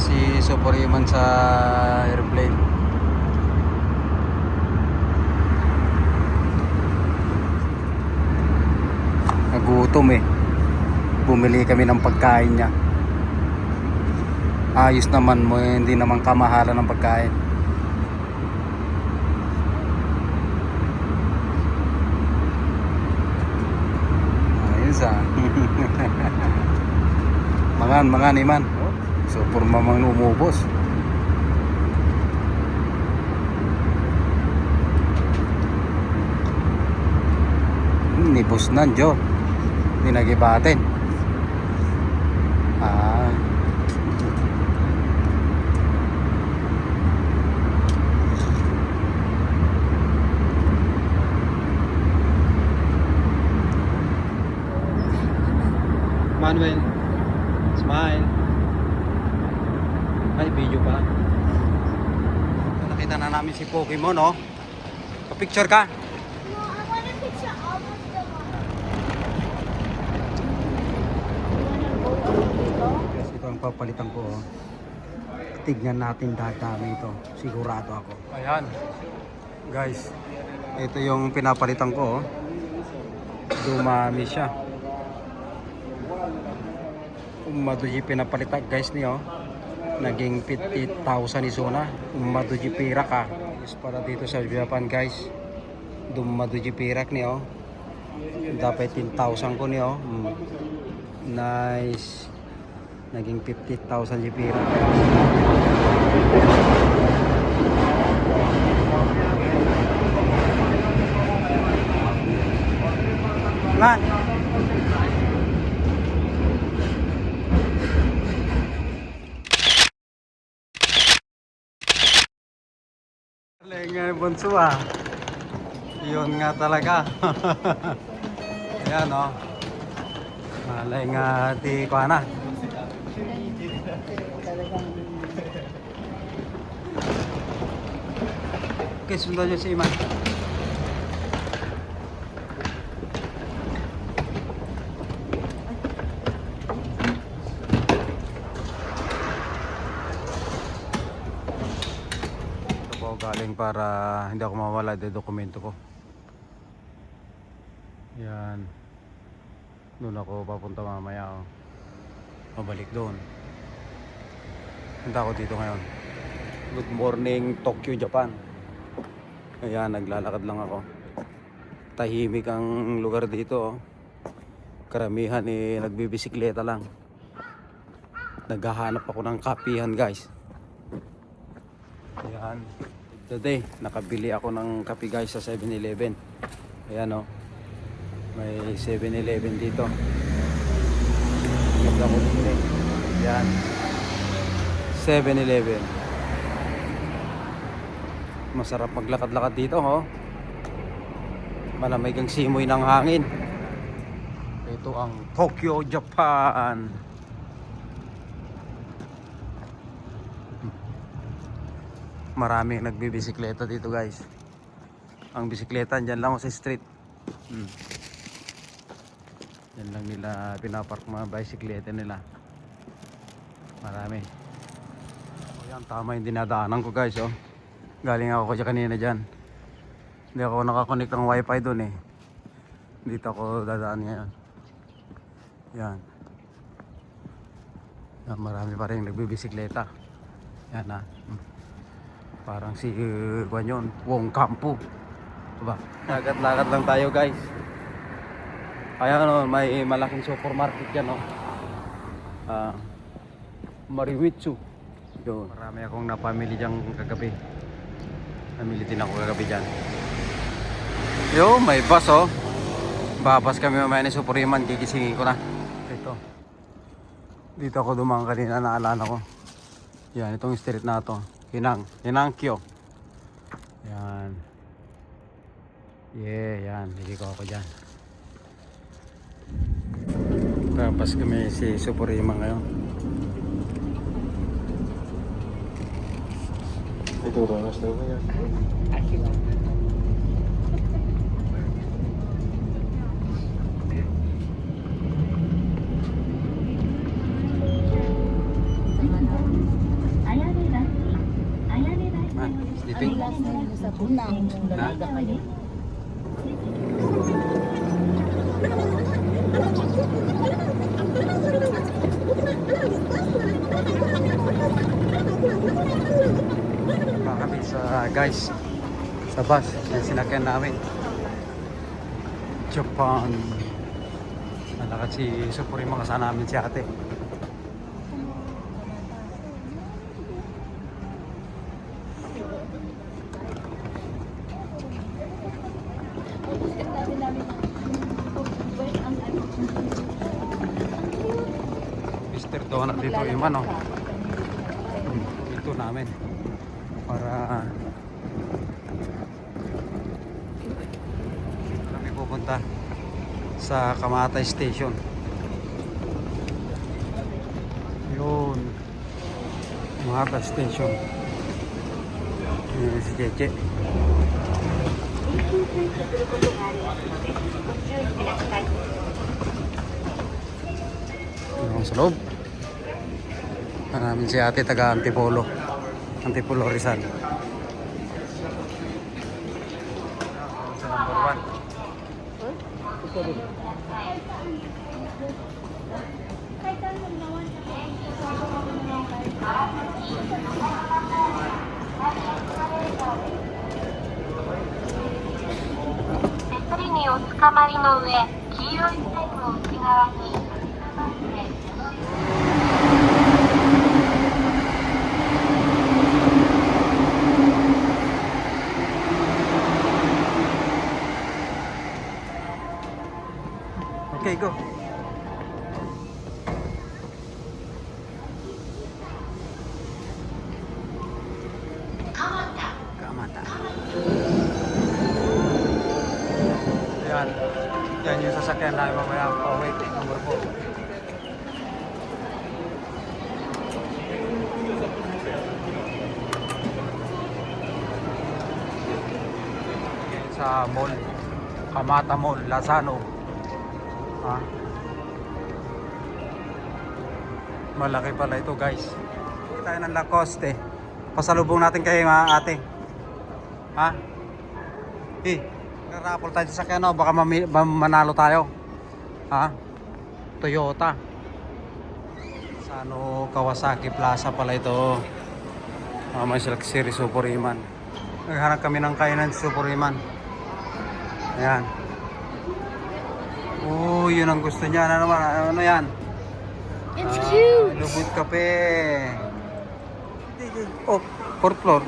si Superiman sa airplane. Nagutom eh. Bumili kami ng pagkain niya. Ayos naman mo, hindi naman kamahalan ng pagkain. Ayos ah. Mangan iman. So purma mang umubos. Nibos nan Jo. Dinagibatin. Ah. Manuel, smile. Ay, video pa. Nakita na namin si Pokemon, no? Pa-picture ka? No, I want a picture of the one. Yes, ito ang papalitan ko. Oh. Tignan natin dadami ito. Sigurado ako. Ayan. Guys, ito yung pinapalitan ko. Oh. Dumami siya. Umaduji pinapalitan guys niyo. Naging 50,000 isuna. Umaduji pirak ka. Is para dito sa Japan guys. Dumaduji pirak niyo. Dapat 10,000 ko niyo. Nice. Naging 50,000 jipira. Man. Lengay bunso ah. Yun nga talaga. Ayan o. Oh. Malay nga di ko na. Okay, sundan nyo si Iman. Ito po galing para hindi ako mawala ng dokumento ko. Yan. Doon ako papunta mamaya. Oh. Mabalik doon. Punta ako dito ngayon. Good morning Tokyo, Japan. Ayan, naglalakad lang ako. Tahimik ang lugar dito. Oh. Karamihan eh nagbibisikleta lang. Naghahanap ako ng kapihan guys. Ayan. Today, nakabili ako ng kape guys sa 7-Eleven. Ayan oh. May 7-Eleven dito. Ganda ko bumili. Ayan. 7-Eleven. Masarap maglakad-lakad dito, ho. Malamig ang simoy ng hangin. Ito ang Tokyo, Japan. Maraming nagbibisikleta dito, guys. Ang bisikleta dyan lang sa street. Yan lang nila pinapark mga bisikleta nila. Marami. O yan, tama yung dinadaanan ko guys, oh. Galing ako kaya kanina dyan. Hindi ako nakakonect ng wifi dun eh. Dito ako dadaan ngayon. Yan. Yan, marami pa rin nagbibisikleta. Yan ha. Parang si Juan yun, Wong Campo. Diba? Lagat-lagat lang tayo guys. Kaya ano, may malaking supermarket yan, no? Mariwitsu. Yun. Marami akong napamili dyan kagabi. Namili din ako kagabi dyan. Yo, may bus oh. Babas kami mamaya ni Superiman. Gigisingin ko na. Ito. Dito ako dumaan kanina, naalala ko. Yan, itong street na to. Hinankyo. Yan. Yeah, yan. Liliko ako dyan. Babas kami si Superiman ngayon. Ito rin, mas daw yan. Ah, sleeping? Last name mo sa tuna. Dalaga kayo. Kami sa guys sa bus na sinakyan namin. Japan. Nalakad si Supuri, makasama namin si ate. Mr. Donut dito yung ano. Dito namin para kami pupunta sa Kamatay Station. Yun, Kamatay Station. Yun si Jeje. Yun sa loob. Namin si ate taga Antipolo Rizal. Sa number 手すりにおつかまりの上、黄色い線の内側に。1. Okay, go. Kamata. Yan. Yan yung sasakyan namin mamaya. Oh, wait. Number 4. Sa mall. Kamata Mall, Lazano. Ha? Malaki pala ito, guys. Kita tayo ng Lacoste. Pasalubong natin kay ate. Ha? Nag-raffle tayo sa kano, baka manalo tayo. Ha? Toyota. Sa ano, Kawasaki Plaza pala ito. May Luxury Supuriman. Naghanap kami ng kainan sa Supuriman. Ayan. Oh, yun ang gusto niya. Ano naman? Ano yan? It's huge. Lubot kape. Oh, 4th floor.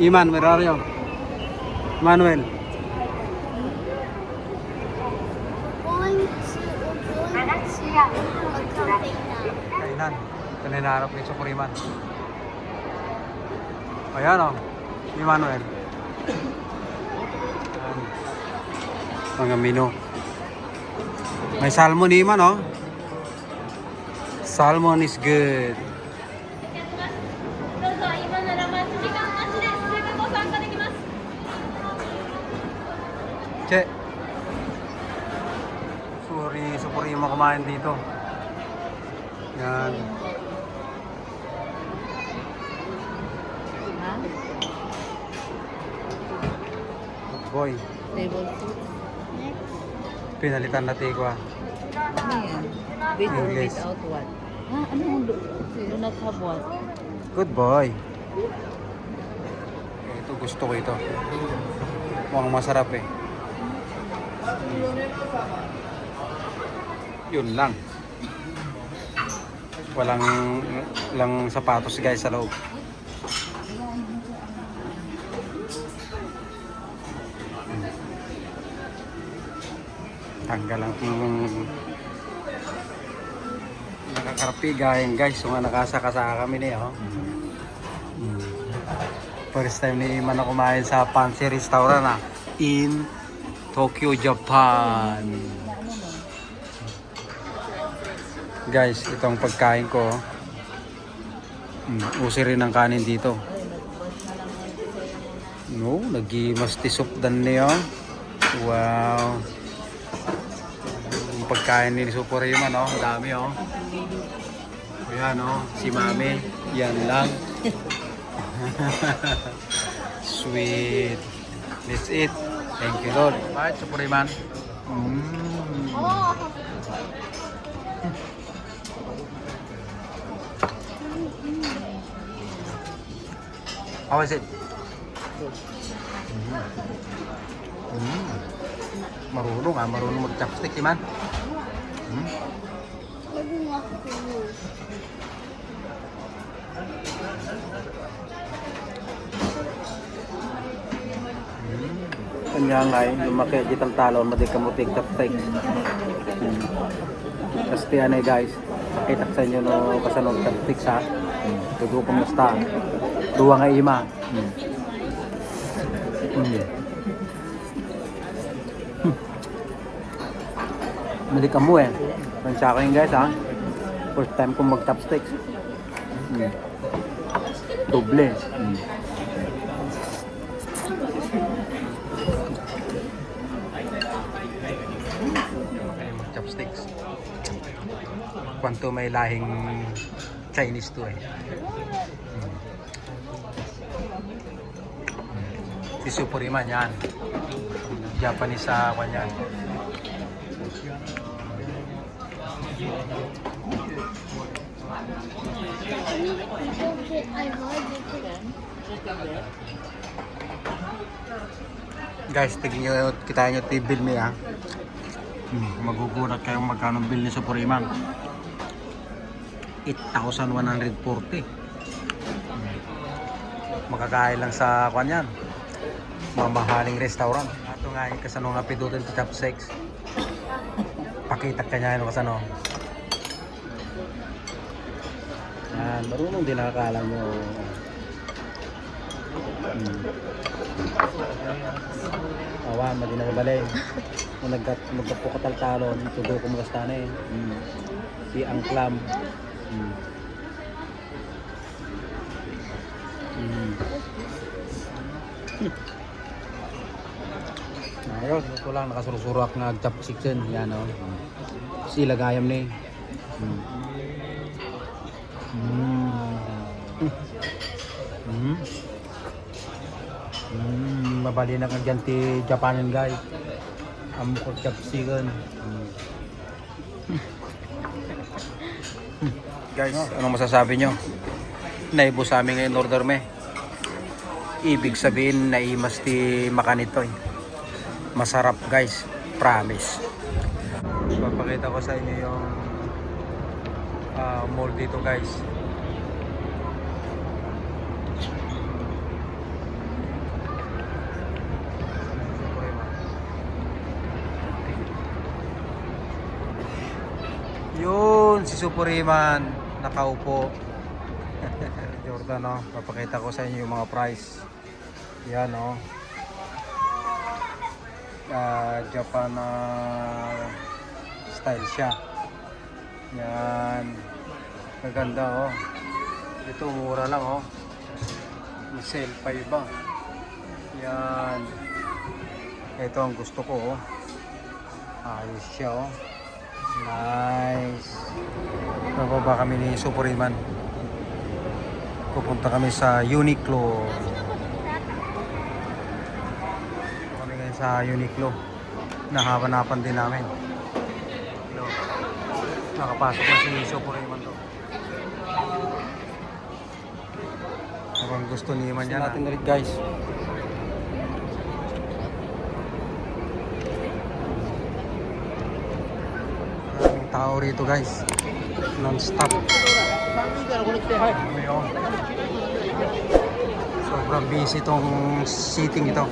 Iman, where are you? Manuel. Going to a cafe now. Kainan. Ito na hinahanap ko yung Supuriman. Ayan o. Manuel. Mga menu. May salmon Iman o. Salmon is good. Che. Supurima kumain dito. Yan. Good boy. Table food. Pinalitan na tigwa. Ano yan? With or English. without what? Ano yung do not have what? Good boy. Ito gusto ko ito. Mukhang masarap eh. Yun lang. Walang sapatos guys sa loob. Tanggal lang nakakarapigayan guys. So nga nakasakasa kami niya. Oh. First time ni Iman na kumain sa fancy restaurant in Tokyo, Japan. Guys, itong pagkain ko. Usi rin ang kanin dito. No, nag-mastisop dan niya. Wow. Yung pagkain ni Suprema, no? Dami, oh. Ayan, oh. Si Mami. Yan lang. Sweet. That's it. Thank you, Lord. Bakit, Suprema? How is it? Marunong mag-chopstick, si Man. Kanya nga lumaki ditang talon, madikamutik chopstick. Kasi ano guys, pakita sa inyo no kasanong chopstick sa tudo kumusta. Dua nga ima. Madika mo eh. Pan sa akin guys ha. First time kong mag-chopsticks. Doble. Chopsticks. Kwanto may lahing Chinese to eh. Si Suprema yan. Japanese sa kanya. Guys, tignan nyo, kita nyo yung bill niya. Magugulat kayong magkano bill ni Suprema. 8,140. Makakain lang sa kanyan. Mamahaling restaurant. Ito nga yung kasano nga pidutin sa chopsticks. Pakita ka niya yung kasano. Yan, marunong din nakakala nyo. Awan, madi na mabalay. Kung magkapukatal-talon, tudo ko magasta na eh. Si Angklam. Ayos, ito lang nakasurusurak nga chopstick din. Yan o. Sila gayam ni. Mabali na kang dyan ti Japanin guys. Amukot chopstickan. Guys, anong masasabi nyo? Naibo sa amin ngayon order me. Ibig sabihin naimas ti makanito eh. Masarap guys, promise. Papakita ko sa inyo yung mall dito guys. Yun, si Suprema nakaupo. Jordan, no? Papakita ko sa inyo yung mga price. Yan, no? Japan style siya. Yan. Maganda, oh. Ito, mura lang, oh. May sale pa iba. Yan. Ito ang gusto ko, oh. Ayos siya, oh. Nice. Bababa kami ni Suprema. Pupunta kami sa Uniqlo. Kami ngayon sa Uniqlo. Nahahanapan din namin. Nakapasok na si Suprema to. Mukhang gusto ni Iman yan. Natin ulit guys. Maraming tao rito guys. Non-stop. Sobrang busy itong seating ito.